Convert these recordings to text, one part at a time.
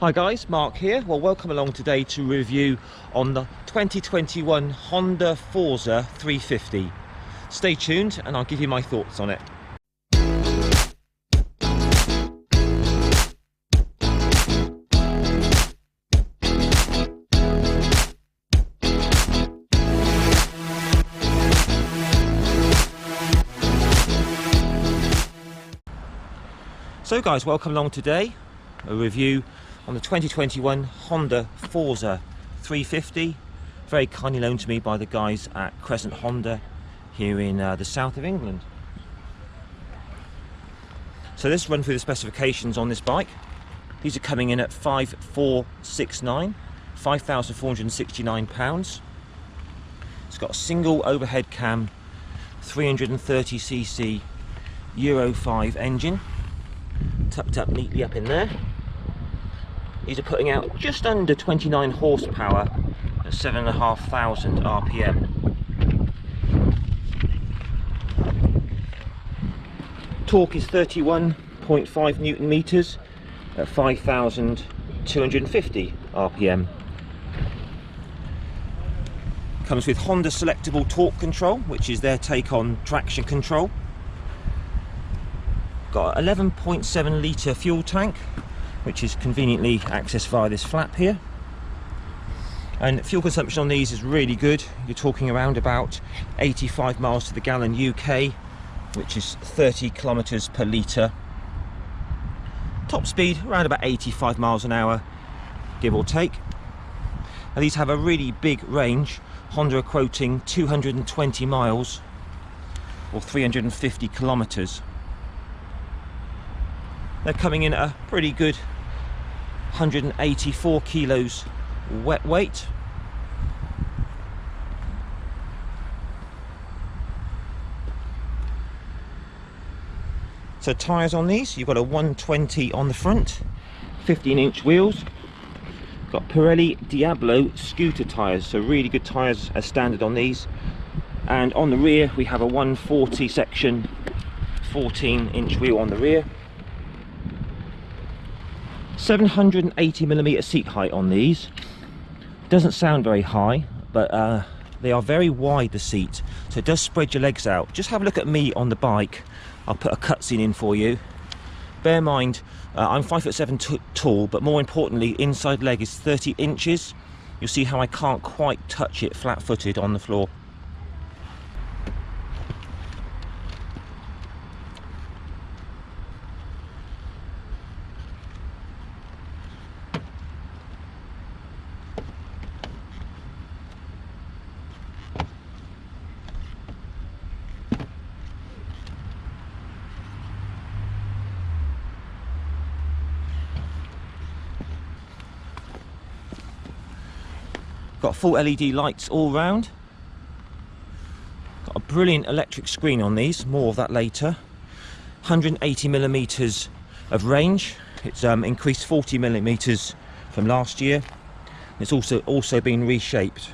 Hi guys, Mark here. Well, welcome along today to review on the 2021 Honda Forza 350. Stay tuned and I'll give you my thoughts on it. So guys, welcome along today. A review on the 2021 Honda Forza 350, very kindly loaned to me by the guys at Crescent Honda here in the south of England. So let's run through the specifications on this bike. These are coming in at 5,469, £5,469. It's got a single overhead cam, 330cc Euro 5 engine, tucked up neatly up in there. These are putting out just under 29 horsepower at 7,500 RPM. Torque is 31.5 Newton meters at 5,250 RPM. Comes with Honda selectable torque control, which is their take on traction control. Got an 11.7 litre fuel tank, which is conveniently accessed via this flap here. And fuel consumption on these is really good. You're talking around about 85 miles to the gallon UK, which is 30 kilometers per litre. Top speed around about 85 miles an hour, give or take. Now these have a really big range. Honda are quoting 220 miles or 350 kilometers. They're coming in at a pretty good 184 kilos wet weight. So tyres on these, you've got a 120 on the front, 15-inch wheels. Got Pirelli Diablo scooter tyres, so really good tyres as standard on these. And on the rear we have a 140 section, 14-inch wheel on the rear. 780mm seat height on these. Doesn't sound very high, but they are very wide, the seat, so it does spread your legs out. Just have a look at me on the bike. I'll put a cutscene in for you. Bear in mind, I'm 5'7" tall, but more importantly, inside leg is 30 inches. You'll see how I can't quite touch it flat-footed on the floor. Got full LED lights all round. Got a brilliant electric screen on these, more of that later. 180mm of range. It's increased 40mm from last year. It's also been reshaped.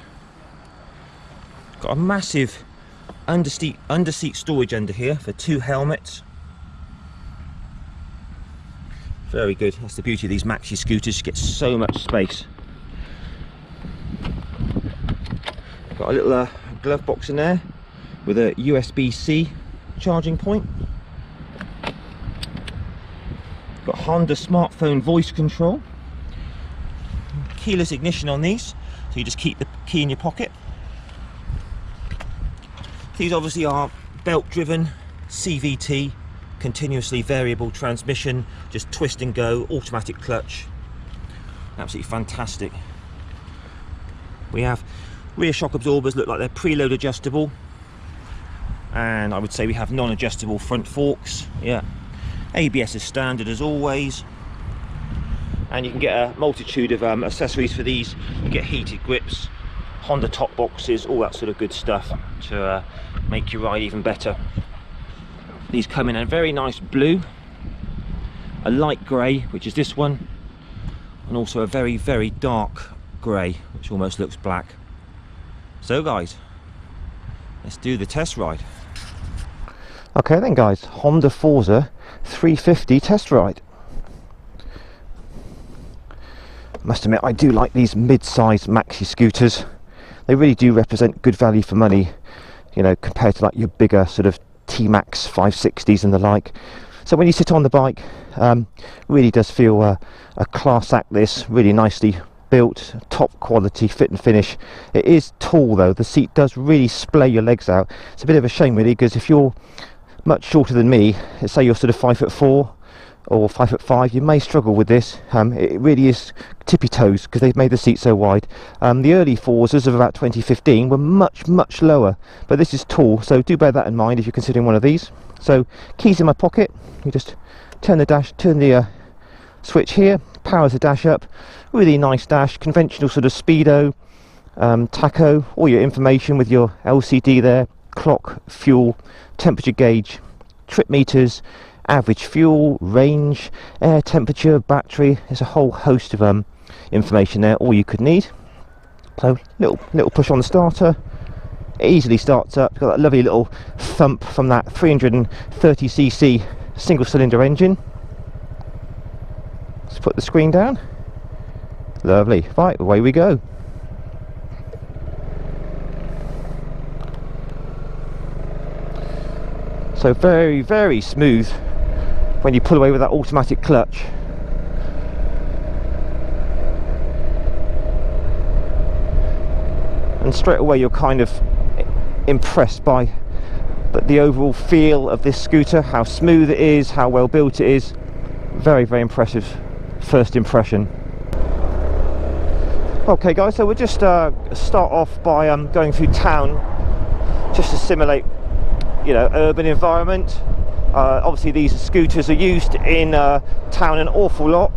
Got a massive underseat storage under here for 2 helmets. Very good. That's the beauty of these maxi scooters, you get so much space. Got a little glove box in there with a USB-C charging point. Got Honda smartphone voice control. Keyless ignition on these, so you just keep the key in your pocket. These obviously are belt driven, CVT, continuously variable transmission, just twist and go, automatic clutch. Absolutely fantastic. We have rear shock absorbers, look like they're preload adjustable, and I would say we have non-adjustable front forks. Yeah, ABS is standard as always, and you can get a multitude of accessories for these. You get heated grips, Honda top boxes, all that sort of good stuff to make your ride even better. These come in a very nice blue, a light grey, which is this one, and also a very, very dark grey, which almost looks black. So guys, let's do the test ride. Okay then guys, Honda Forza 350 test ride. Must admit, I do like these mid-sized maxi scooters. They really do represent good value for money, you know, compared to like your bigger sort of T-Max 560s and the like. So when you sit on the bike, really does feel a class act. This really nicely built, top quality fit and finish. It is tall though, the seat does really splay your legs out. It's a bit of a shame really, because if you're much shorter than me, let's say you're sort of 5'4" or 5'5", you may struggle with this. It really is tippy toes because they've made the seat so wide. The early Forzas of about 2015 were much lower, but this is tall, so do bear that in mind if you're considering one of these. So keys in my pocket, you just turn the switch here, powers the dash up. Really nice dash, conventional sort of speedo, tacho, all your information with your LCD there, clock, fuel, temperature gauge, trip meters, average fuel, range, air temperature, battery. There's a whole host of information there, all you could need. So little push on the starter, it easily starts up. Got that lovely little thump from that 330cc single cylinder engine. Let's put the screen down. Lovely. Right, away we go. So very smooth when you pull away with that automatic clutch. And straight away you're kind of impressed by the overall feel of this scooter, how smooth it is, how well built it is. Very impressive first impression. Okay guys, so we'll just start off by going through town, just to simulate, you know, urban environment. Obviously these scooters are used in town an awful lot,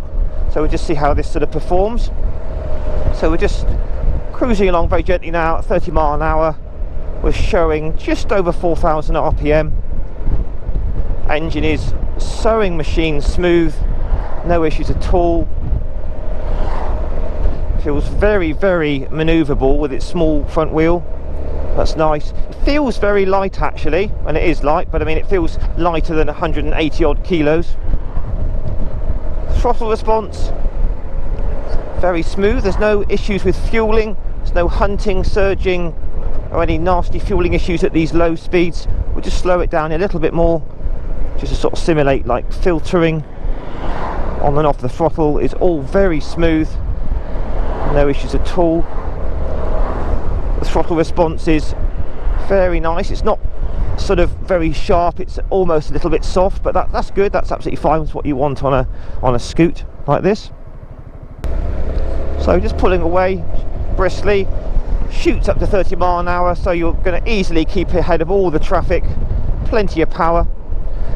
so we'll just see how this sort of performs. So we're just cruising along very gently now at 30 mile an hour. We're showing just over 4,000 RPM. Engine is sewing machine smooth, no issues at all. Feels very manoeuvrable with its small front wheel. That's nice. It feels very light actually, and it is light, but I mean it feels lighter than 180 odd kilos. Throttle response, very smooth. There's no issues with fueling. There's no hunting, surging, or any nasty fueling issues at these low speeds. We'll just slow it down a little bit more, just to sort of simulate like filtering on and off the throttle. Is all very smooth, no issues at all. The throttle response is very nice. It's not sort of very sharp, it's almost a little bit soft, but that's good. That's absolutely fine. It's what you want on a scoot like this. So just pulling away briskly, shoots up to 30 mile an hour, so you're going to easily keep ahead of all the traffic. Plenty of power.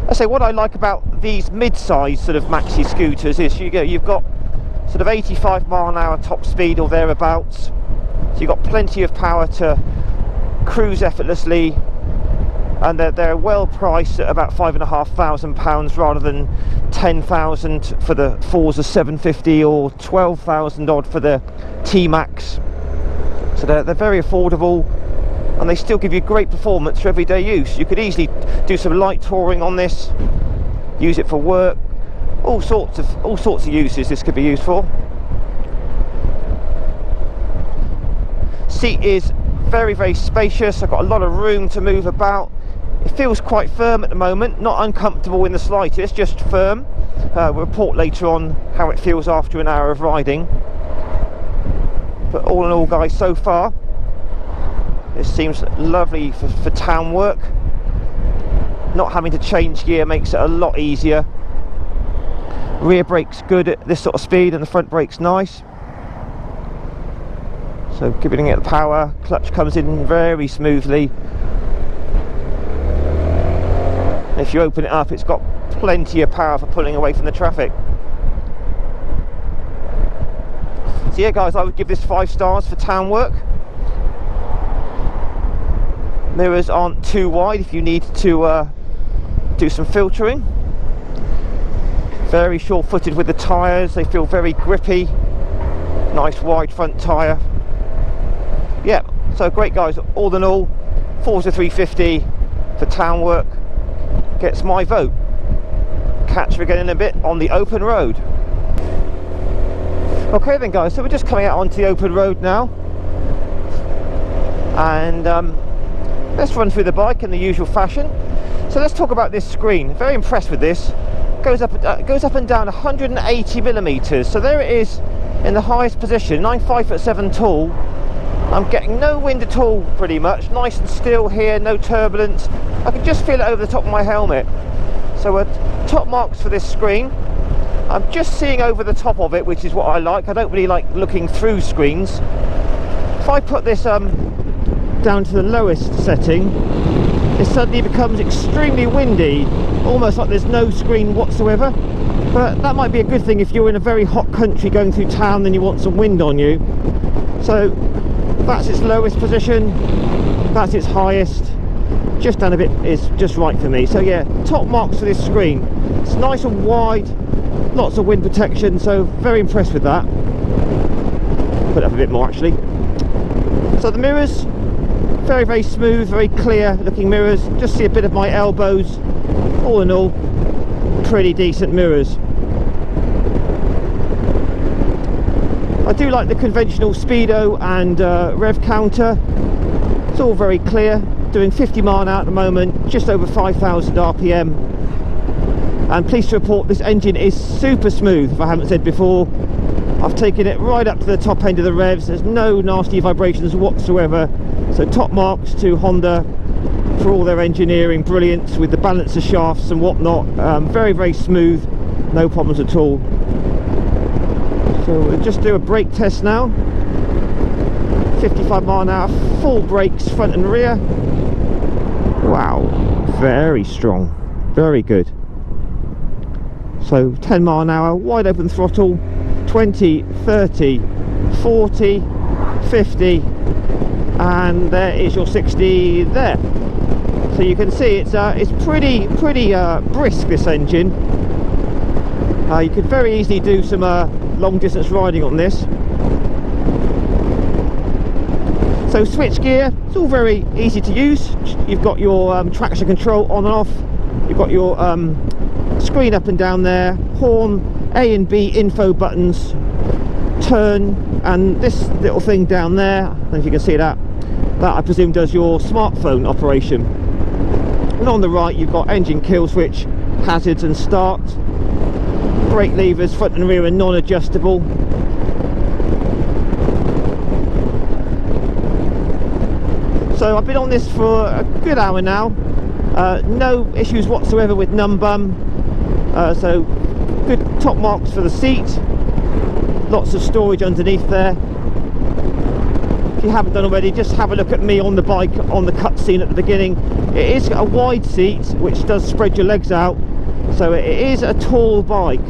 I say what I like about these mid-size sort of maxi scooters is you've got sort of 85 mile an hour top speed or thereabouts, so you've got plenty of power to cruise effortlessly, and they're well priced at about £5,500 rather than 10,000 for the Forza 750 or 12,000 odd for the T-Max. So they're very affordable, and they still give you great performance for everyday use. You could easily do some light touring on this, use it for work, all sorts of uses this could be used for. Seat is very spacious. I've got a lot of room to move about. It feels quite firm at the moment, not uncomfortable in the slightest, just firm. We'll report later on how it feels after an hour of riding. But all in all guys, so far this seems lovely for town work. Not having to change gear makes it a lot easier. Rear brake's good at this sort of speed, and the front brake's nice. So giving it the power, clutch comes in very smoothly. If you open it up, it's got plenty of power for pulling away from the traffic. So yeah guys, I would give this 5 stars for town work. Mirrors aren't too wide if you need to do some filtering. Very short-footed with the tyres, they feel very grippy. Nice wide front tyre. Yeah, so great guys, all in all, Forza 350 for town work gets my vote. Catch you again in a bit on the open road. Okay then guys, so we're just coming out onto the open road now, and let's run through the bike in the usual fashion. So let's talk about this screen. Very impressed with this. Goes up and down 180 millimeters. So there it is in the highest position. I'm 5'7" tall. I'm getting no wind at all, pretty much. Nice and still here, no turbulence. I can just feel it over the top of my helmet. So top marks for this screen. I'm just seeing over the top of it, which is what I like. I don't really like looking through screens. If I put this down to the lowest setting, it suddenly becomes extremely windy, almost like there's no screen whatsoever. But that might be a good thing if you're in a very hot country going through town and you want some wind on you. So that's its lowest position, that's its highest. Just down a bit is just right for me. So yeah, top marks for this screen. It's nice and wide, lots of wind protection, so very impressed with that. Put it up a bit more actually. So the mirrors, very, very smooth, very clear looking mirrors. Just see a bit of my elbows. All in all, pretty decent mirrors. I do like the conventional speedo and rev counter. It's all very clear. Doing 50 miles an hour at the moment, just over 5,000 RPM. And pleased to report this engine is super smooth, if I haven't said before. I've taken it right up to the top end of the revs. There's no nasty vibrations whatsoever. So top marks to Honda for all their engineering brilliance with the balancer shafts and whatnot. Very, very smooth, no problems at all. So we'll just do a brake test now. 55 miles an hour, full brakes front and rear. Wow, very strong, very good. So 10 miles an hour, wide open throttle, 20, 30, 40, 50, and there is your 60 there. So you can see it's pretty brisk, this engine. You could very easily do some long distance riding on this. So switch gear, it's all very easy to use. You've got your traction control on and off. You've got your screen up and down there, horn, A and B info buttons, turn, and this little thing down there, I don't know if you can see that I presume does your smartphone operation. And on the right you've got engine kill switch, hazards and start. Brake levers front and rear are non-adjustable. So I've been on this for a good hour now. No issues whatsoever with num bum. So good top marks for the seat. Lots of storage underneath there. If you haven't done already, just have a look at me on the bike on the cutscene at the beginning. It is a wide seat which does spread your legs out. So it is a tall bike.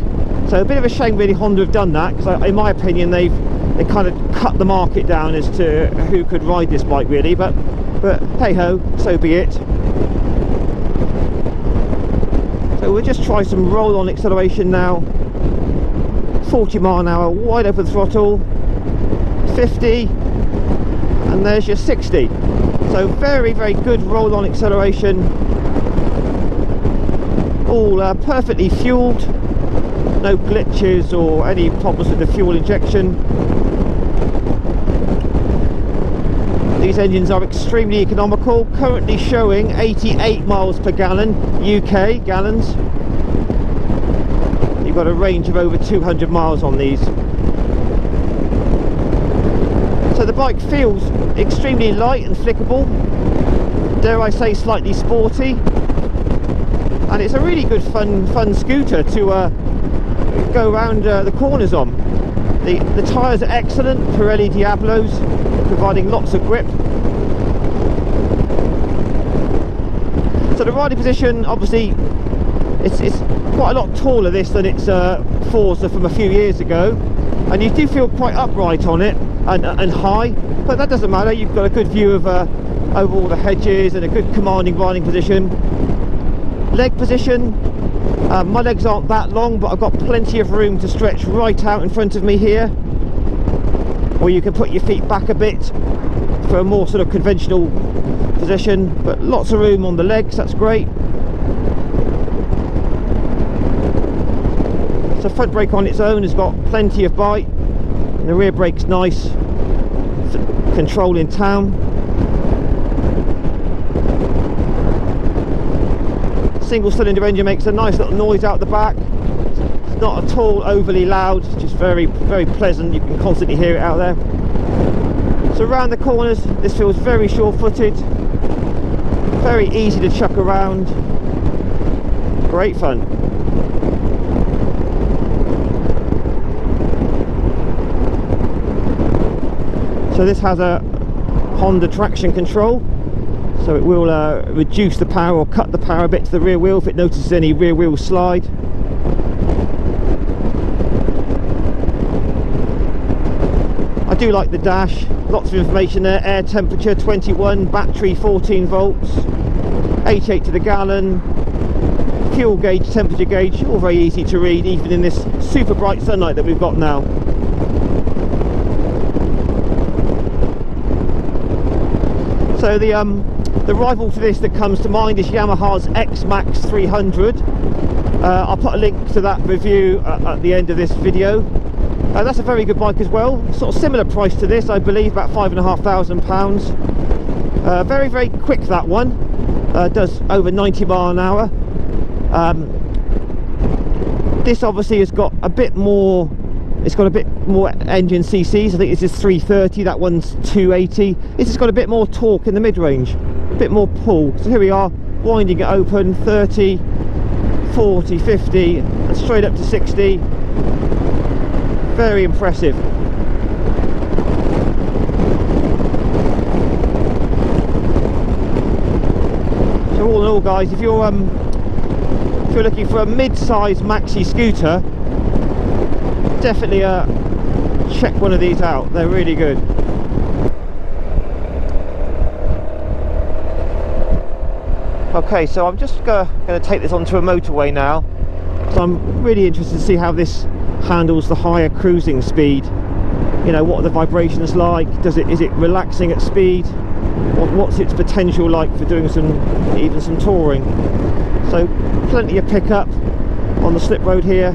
So a bit of a shame really Honda have done that, because in my opinion they kind of cut the market down as to who could ride this bike really, but hey ho, so be it. So we'll just try some roll on acceleration now. 40 miles an hour, wide open throttle, 50, and there's your 60. So very, very good roll on acceleration. All perfectly fueled, no glitches or any problems with the fuel injection. These engines are extremely economical, currently showing 88 miles per gallon, UK gallons. You've got a range of over 200 miles on these. So the bike feels extremely light and flickable, dare I say slightly sporty, and it's a really good fun scooter to go around the corners on. The tyres are excellent, Pirelli Diablos, providing lots of grip. So the riding position, obviously it's quite a lot taller this than its Forza from a few years ago, and you do feel quite upright on it and high, but that doesn't matter. You've got a good view of over all the hedges and a good commanding riding position. Leg position, my legs aren't that long, but I've got plenty of room to stretch right out in front of me here, or you can put your feet back a bit for a more sort of conventional position, but lots of room on the legs, that's great. So front brake on its own has got plenty of bite, And the rear brake's nice, control in town. Single cylinder engine makes a nice little noise out the back. It's not at all overly loud, it's just very, very pleasant. You can constantly hear it out there. So around the corners, this feels very sure-footed, very easy to chuck around, great fun. So this has a Honda traction control, so it will reduce the power or cut the power a bit to the rear wheel if it notices any rear wheel slide. I do like the dash, lots of information there. Air temperature 21, battery 14 volts, 88 to the gallon, fuel gauge, temperature gauge, all very easy to read even in this super bright sunlight that we've got now. So the rival to this that comes to mind is Yamaha's X-Max 300. I'll put a link to that review at the end of this video. That's a very good bike as well, sort of similar price to this, I believe, about £5,500. Very, very quick, that one. Does over 90 miles an hour. This obviously has got a bit more, it's got a bit more engine cc's. I think this is 330, that one's 280. This has got a bit more torque in the mid-range, a bit more pull. So here we are, winding it open, 30, 40, 50, and straight up to 60. Very impressive. So all in all, guys, if you're looking for a mid-size maxi scooter, definitely check one of these out. They're really good. Okay, so I'm just going to take this onto a motorway now. So I'm really interested to see how this handles the higher cruising speed. You know, what are the vibrations like? Is it relaxing at speed? What's its potential like for doing even some touring? So plenty of pickup on the slip road here.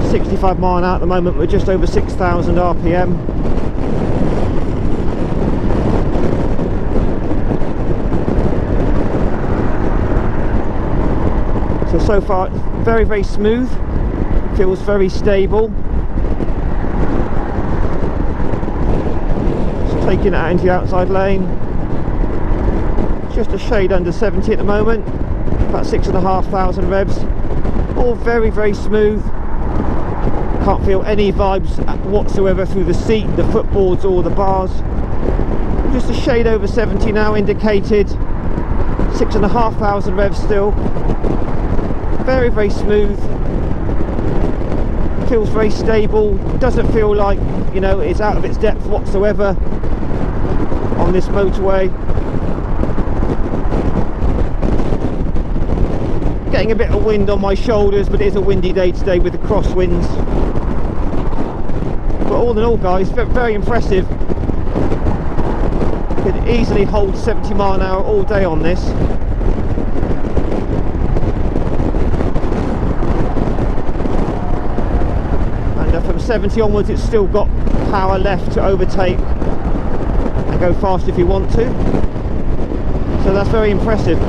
65 mile an hour at the moment. We're just over 6,000 RPM. So far very, very smooth, feels very stable. Just taking it out into the outside lane, just a shade under 70 at the moment, about 6,500 revs, all very, very smooth. Can't feel any vibes whatsoever through the seat, the footboards or the bars. Just a shade over 70 now indicated, 6,500 revs still. Very, very smooth, feels very stable, doesn't feel like, you know, it's out of its depth whatsoever on this motorway. Getting a bit of wind on my shoulders, but it is a windy day today with the crosswinds. But all in all, guys, very impressive. Could easily hold 70 mile an hour all day on this. From 70 onwards, it's still got power left to overtake and go fast if you want to, so that's very impressive.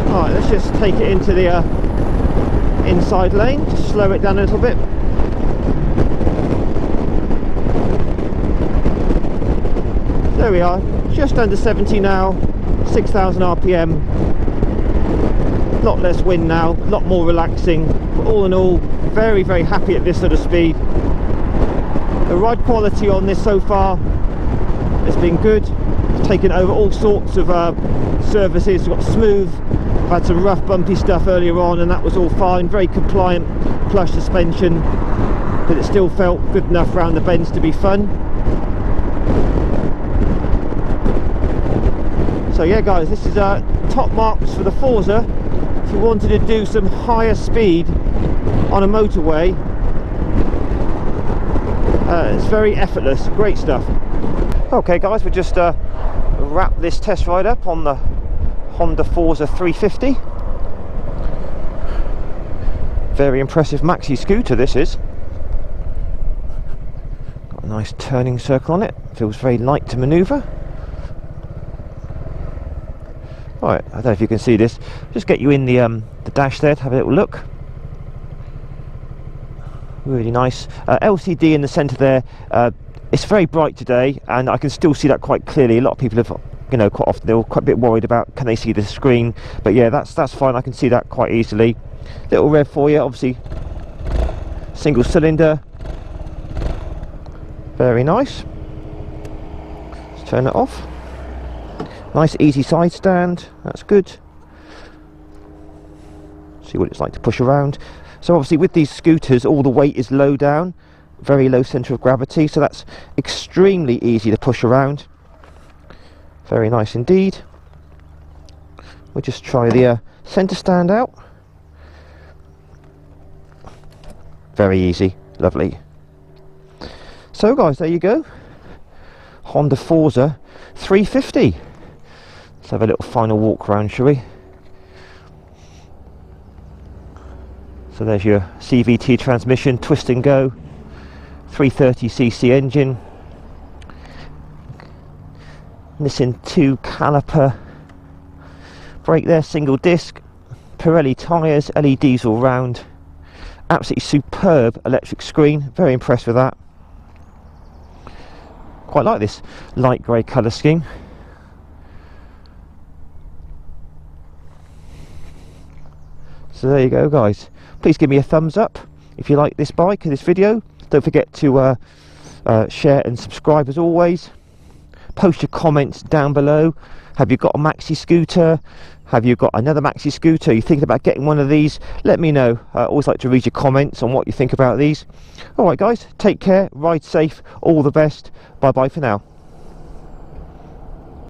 Alright, let's just take it into the inside lane, just slow it down a little bit. There we are, just under 70 now, 6,000 RPM. A lot less wind now, a lot more relaxing, but all in all, very, very happy at this sort of speed. The ride quality on this so far has been good. It's taken over all sorts of surfaces. We've got smooth, I've had some rough bumpy stuff earlier on and that was all fine, very compliant, plush suspension, but it still felt good enough around the bends to be fun. So yeah, guys, this is top marks for the Forza. If you wanted to do some higher speed on a motorway, it's very effortless, great stuff. Okay guys, we'll just wrap this test ride up on the Honda Forza 350. Very impressive maxi scooter this is. Got a nice turning circle on it. Feels very light to manoeuvre. Right, I don't know if you can see this. Just get you in the dash there to have a little look. Really nice. LCD in the centre there. It's very bright today, and I can still see that quite clearly. A lot of people have, you know, quite often they're quite a bit worried about can they see the screen, but yeah, that's fine. I can see that quite easily. Little rev for you, obviously. Single cylinder. Very nice. Let's turn it off. Nice easy side stand. That's good. See what it's like to push around. So obviously with these scooters, all the weight is low down. Very low centre of gravity, so that's extremely easy to push around. Very nice indeed. We'll just try the centre stand out. Very easy, lovely. So guys, there you go. Honda Forza 350. Let's have a little final walk around, shall we? So there's your CVT transmission, twist and go. 330cc engine, missing 2 caliper, brake there, single disc, Pirelli tyres, LEDs all round, absolutely superb electric screen, very impressed with that. Quite like this light grey colour scheme. So there you go guys, please give me a thumbs up if you like this bike and this video. Don't forget to share and subscribe as always. Post your comments down below. Have you got a maxi scooter? Have you got another maxi scooter? Are you thinking about getting one of these? Let me know. I always like to read your comments on what you think about these. Alright guys, take care, ride safe, all the best. Bye bye for now.